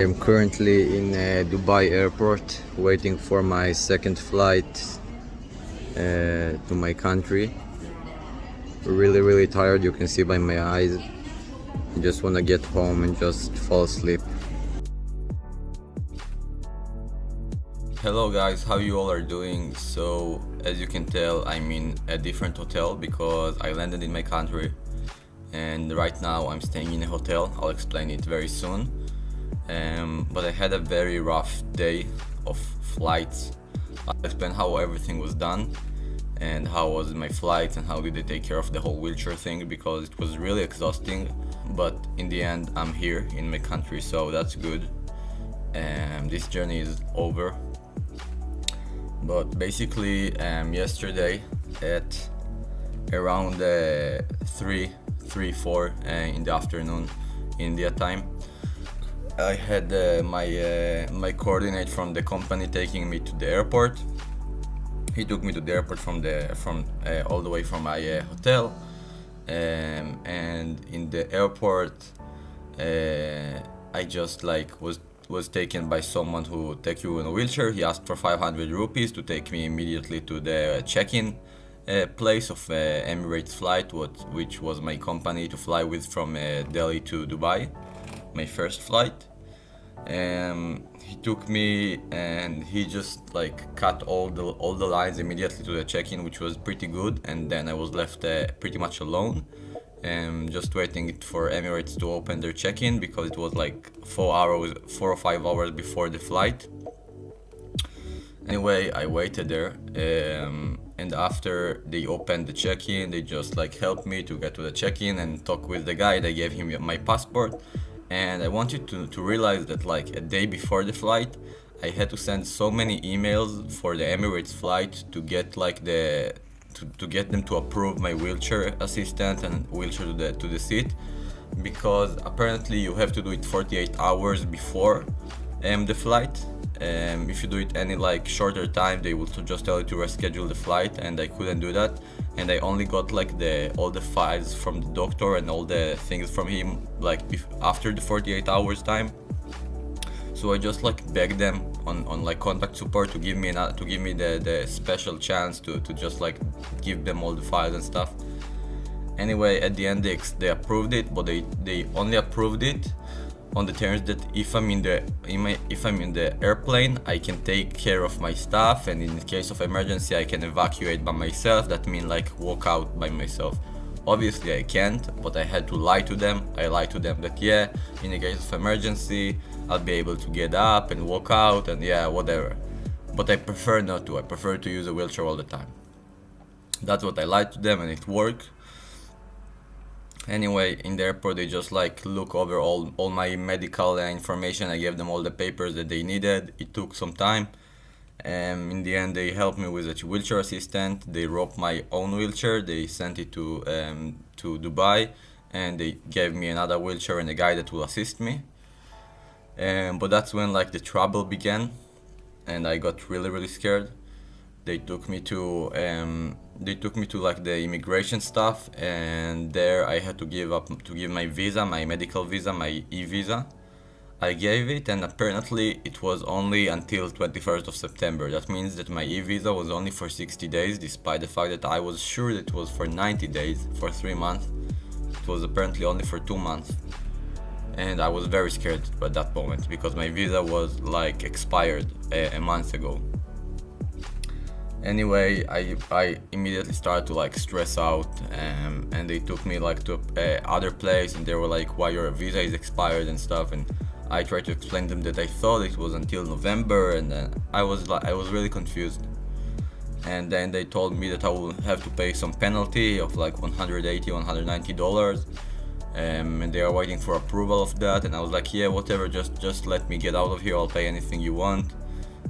I'm currently in Dubai airport waiting for my second flight to my country. Really tired, you can see by my eyes. I just want to get home and just fall asleep. Hello guys, how you all are doing? So as you can tell, I'm in a different hotel because I landed in my country, and right now I'm staying in a hotel. I'll explain it very soon. But I had a very rough day of flights. I'll explain how everything was done and how was my flight and how did they take care of the whole wheelchair thing, because it was really exhausting. But in the end, I'm here in my country, so that's good. This journey is over. But basically, yesterday at around 4 in the afternoon, India time, I had my coordinate from the company taking me to the airport. He took me to the airport from all the way from my hotel, and in the airport, I just was taken by someone who take you in a wheelchair. He asked for 500 rupees to take me immediately to the check-in place of Emirates flight, which was my company to fly with from Delhi to Dubai, my first flight. He took me and he just cut all the lines immediately to the check-in, which was pretty good. And then I was left pretty much alone, just waiting for Emirates to open their check-in, because it was 4 or 5 hours before the flight. Anyway, I waited there, and after they opened the check-in, they just helped me to get to the check-in and talk with the guy. They gave him my passport, and I wanted to realize that a day before the flight, I had to send so many emails for the Emirates flight to get to get them to approve my wheelchair assistant and wheelchair to the seat, because apparently you have to do it 48 hours before the flight. If you do it any shorter time, they will just tell you to reschedule the flight, and I couldn't do that. And I only got all the files from the doctor and all the things from him after the 48 hours time. So I just begged them on contact support to give me the special chance to just give them all the files and stuff. Anyway, at the end they approved it, but they only approved it on the terms that if I'm in the airplane, I can take care of my stuff, and in case of emergency, I can evacuate by myself. That means walk out by myself. Obviously I can't, but I had to lie to them. I lied to them that in the case of emergency, I'll be able to get up and walk out and whatever. But I prefer not to. I prefer to use a wheelchair all the time. That's what I lied to them, and it worked. Anyway, in the airport, they just look over all my medical information. I gave them all the papers that they needed. It took some time. In the end, they helped me with a wheelchair assistant. They roped my own wheelchair. They sent it to Dubai, and they gave me another wheelchair and a guy that will assist me. But that's when the trouble began, and I got really scared. They took me to the immigration stuff, and there I had to give my visa, my medical visa, my e-visa. I gave it, and apparently it was only until 21st of September. That means that my e-visa was only for 60 days, despite the fact that I was sure that it was for 90 days, for 3 months. It was apparently only for 2 months. And I was very scared at that moment, because my visa was expired a month ago. Anyway, I immediately started to stress out, and they took me to other place, and they were why your visa is expired and stuff. And I tried to explain to them that I thought it was until November, and then I was really confused. And then they told me that I will have to pay some penalty of $180-$190, and they are waiting for approval of that. And I was whatever, just let me get out of here. I'll pay anything you want.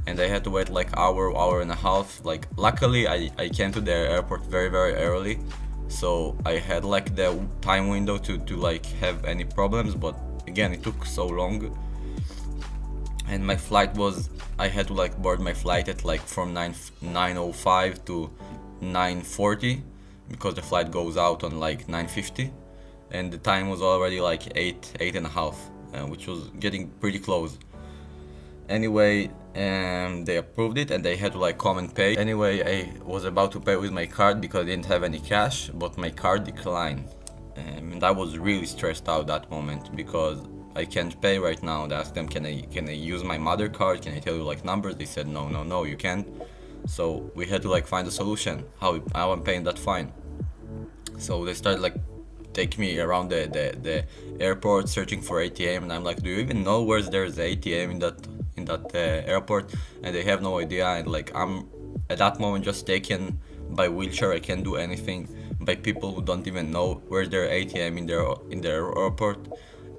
And I had to wait hour and a half. Luckily I came to the airport very early, so I had the time window to have any problems. But again, it took so long. And my flight I had to board my flight at from 9:05 to 9:40, because the flight goes out on 9:50, and the time was already 8 and a half. which was getting pretty close. Anyway, they approved it and they had to like come and pay. Anyway, I was about to pay with my card because I didn't have any cash, but my card declined. And I was really stressed out that moment because I can't pay right now. I asked them, can I use my mother card? Can I tell you like numbers? They said no, no, no, you can't. So we had to like find a solution. How I'm paying that fine. So they started like take me around the airport searching for ATM, and I'm like, do you even know where there's ATM in that airport? And they have no idea. And like I'm at that moment just taken by wheelchair. I can't do anything, by people who don't even know where their ATM in their airport.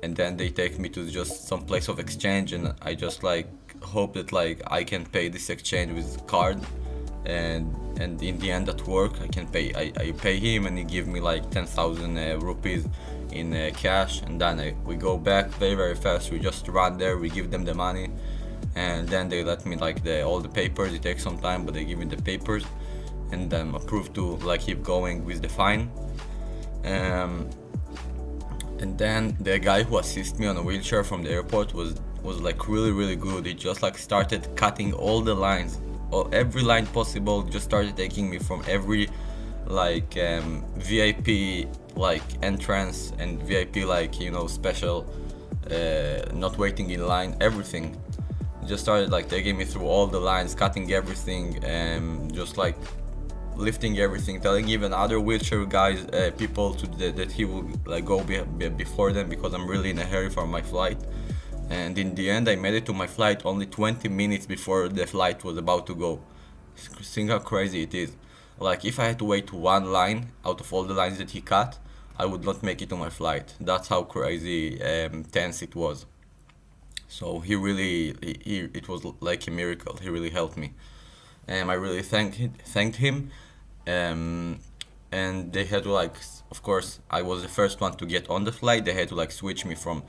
And then they take me to just some place of exchange, and I just like hope that like I can pay this exchange with card. And in the end at work I can pay. I pay him and he give me like 10,000 rupees in cash, and then we go back very very fast. We just run there, we give them the money, and then they let me like all the papers. It takes some time, but they give me the papers, and I'm approved to like keep going with the fine. And then the guy who assisted me on a wheelchair from the airport was like really really good. He just like started cutting all the lines, or every line possible. Just started taking me from every like VIP like entrance and VIP like special, not waiting in line, everything. Just started like taking me through all the lines, cutting everything, and just like lifting everything, telling even other wheelchair guys, people that he will like go before them because I'm really in a hurry for my flight. And in the end I made it to my flight only 20 minutes before the flight was about to go. Think how crazy it is. Like if I had to wait one line out of all the lines that he cut, I would not make it to my flight. That's how crazy tense it was. So it was like a miracle. He really helped me, and I really thanked him. And they had to like, of course, I was the first one to get on the flight. They had to like switch me from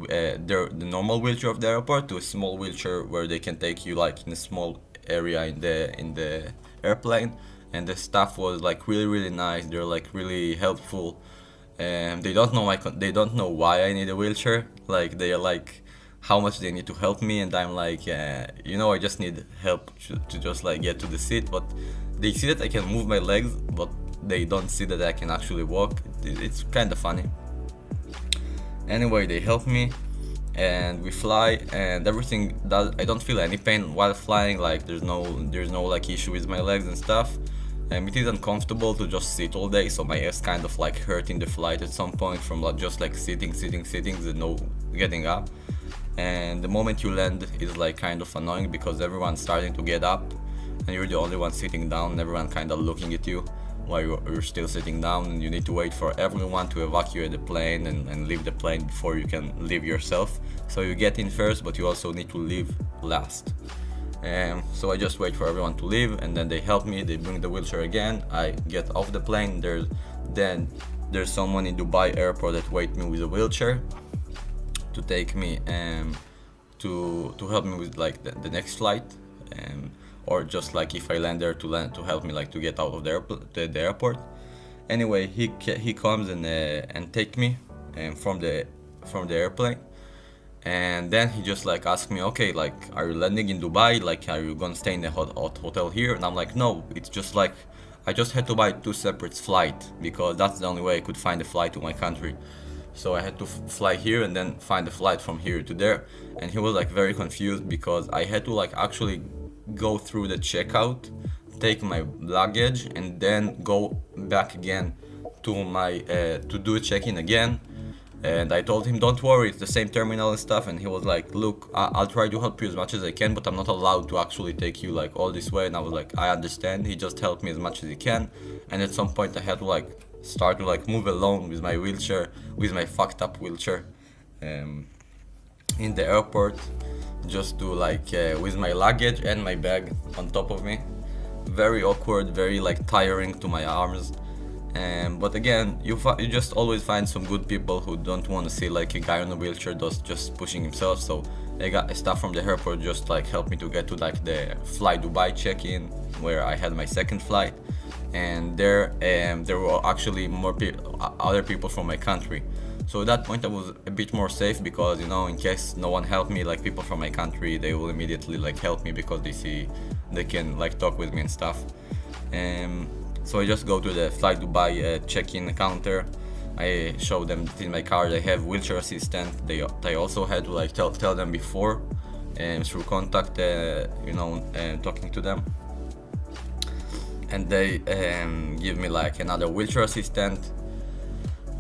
the normal wheelchair of the airport to a small wheelchair where they can take you like in a small area in the airplane. And the staff was like really really nice. They're like really helpful. They don't know they don't know why I need a wheelchair. Like they are like how much they need to help me, and I'm like, I just need help to just like get to the seat. But they see that I can move my legs, but they don't see that I can actually walk. It's kind of funny. Anyway, they help me, and we fly, and everything does. I don't feel any pain while flying. Like there's no like issue with my legs and stuff. It is uncomfortable to just sit all day, so my ass kind of like hurt in the flight at some point from like just like sitting, there's no getting up. And the moment you land is like kind of annoying because everyone's starting to get up and you're the only one sitting down, and everyone kind of looking at you while you're still sitting down, and you need to wait for everyone to evacuate the plane and leave the plane before you can leave yourself. So you get in first, but you also need to leave last. So I just wait for everyone to leave, and then they help me. They bring the wheelchair again. I get off the plane. There's someone in Dubai airport that wait me with a wheelchair to take me to help me with like the next flight, or just like if I land there to help me like to get out of the airport. Anyway, he comes and take me from the airplane. And then he just like asked me, okay, like, are you landing in Dubai? Like, are you gonna stay in a hotel here? And I'm like, no, it's just like, I just had to buy 2 separate flights because that's the only way I could find a flight to my country. So I had to fly here and then find a flight from here to there. And he was like very confused because I had to like actually go through the checkout, take my luggage, and then go back again to my to do a check-in again. And I told him, don't worry, it's the same terminal and stuff. And he was like, look, I'll try to help you as much as I can, but I'm not allowed to actually take you like all this way. And I was like, I understand. He just helped me as much as he can. And at some point I had to like start to like move alone with my wheelchair, with my fucked up wheelchair, in the airport, just to like with my luggage and my bag on top of me. Very awkward, very like tiring to my arms. But again, you just always find some good people who don't want to see like a guy on a wheelchair just pushing himself. So I got staff from the airport just like helped me to get to like the Fly Dubai check-in, where I had my second flight. And there were actually more other people from my country. So at that point I was a bit more safe because, you know, in case no one helped me, like people from my country, they will immediately like help me because they see they can like talk with me and stuff. So I just go to the Fly Dubai check-in counter. I show them that in my card I have wheelchair assistant. They also had to like tell them before, through contact, talking to them, and they give me like another wheelchair assistant.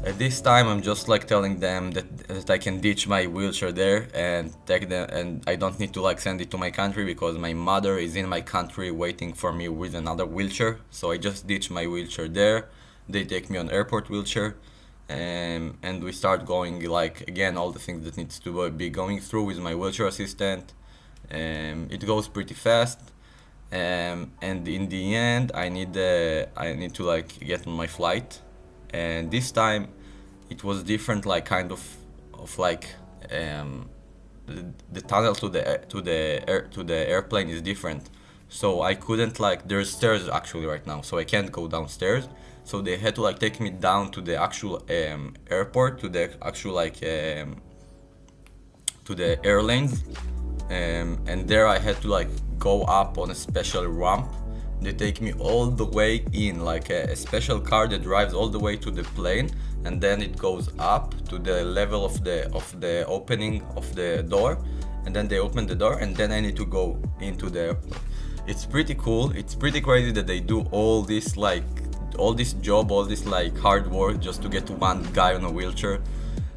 At this time, I'm just like telling them that I can ditch my wheelchair there and take them, and I don't need to like send it to my country because my mother is in my country waiting for me with another wheelchair. So I just ditch my wheelchair there. They take me on airport wheelchair, and we start going like again all the things that needs to be going through with my wheelchair assistant. It goes pretty fast. And in the end, I need to like get on my flight, and this time it was different, like kind of like the tunnel to the airplane is different, so I couldn't like, there's stairs actually right now, so I can't go downstairs, so they had to like take me down to the actual airport, to the actual like to the airlanes, and there I had to like go up on a special ramp. They take me all the way in, like a special car that drives all the way to the plane, and then it goes up to the level of the opening of the door, and then they open the door, and then I need to go into the airport. It's pretty cool. It's pretty crazy that they do all this job, all this like hard work just to get one guy on a wheelchair.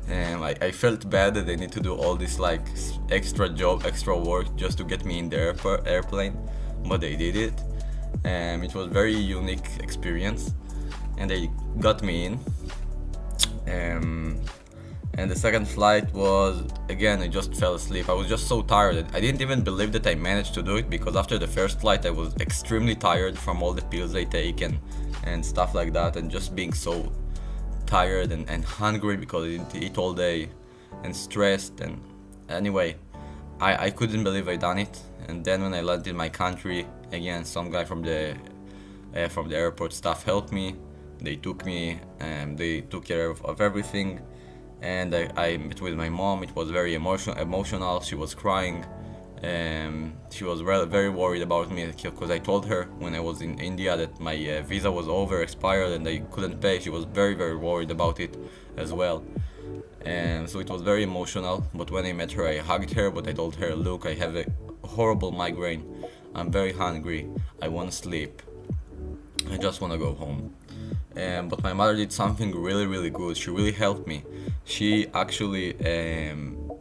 I felt bad that they need to do all this like extra job, extra work just to get me in the airplane, but they did it. It was very unique experience, and they got me in. And the second flight was, again, I just fell asleep. I was just so tired. I didn't even believe that I managed to do it, because after the first flight I was extremely tired from all the pills I take and stuff like that, and just being so tired and hungry because I didn't eat all day and stressed. And anyway, I couldn't believe I done it. And then when I landed in my country, again, some guy from the airport staff helped me. They took me and they took care of everything. And I met with my mom. It was very emotional. She was crying. She was very worried about me because I told her when I was in India that my visa was expired, and I couldn't pay. She was very worried about it as well. And so it was very emotional. But when I met her, I hugged her, but I told her, look, I have a horrible migraine. I'm very hungry. I want to sleep. I just want to go home. But my mother did something really good. She really helped me. She actually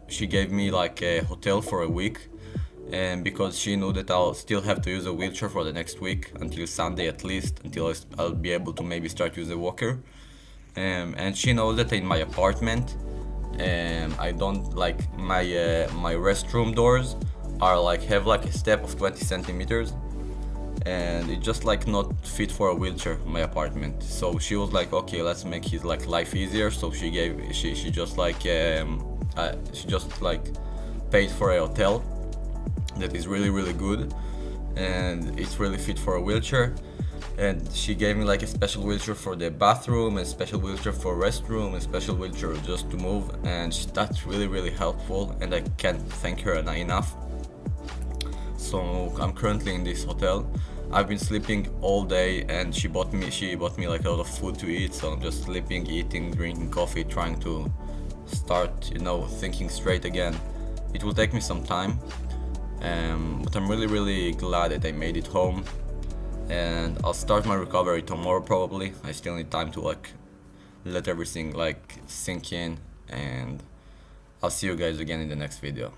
she gave me like a hotel for a week, and because she knew that I'll still have to use a wheelchair for the next week, until Sunday at least, until I'll be able to maybe start using a walker. And she knows that in my apartment, I don't like my restroom doors are have a step of 20 centimeters, and it's just not fit for a wheelchair in my apartment. So she was like, okay, let's make his life easier. So she just paid for a hotel that is really good, and it's really fit for a wheelchair. And she gave me a special wheelchair for the bathroom, a special wheelchair for restroom, a special wheelchair just to move, and that's really helpful, and I can't thank her enough. So I'm currently in this hotel. I've been sleeping all day, and she bought me a lot of food to eat, so I'm just sleeping, eating, drinking coffee, trying to start thinking straight again. It will take me some time, but I'm really glad that I made it home, and I'll start my recovery tomorrow probably. I still need time to let everything sink in, and I'll see you guys again in the next video.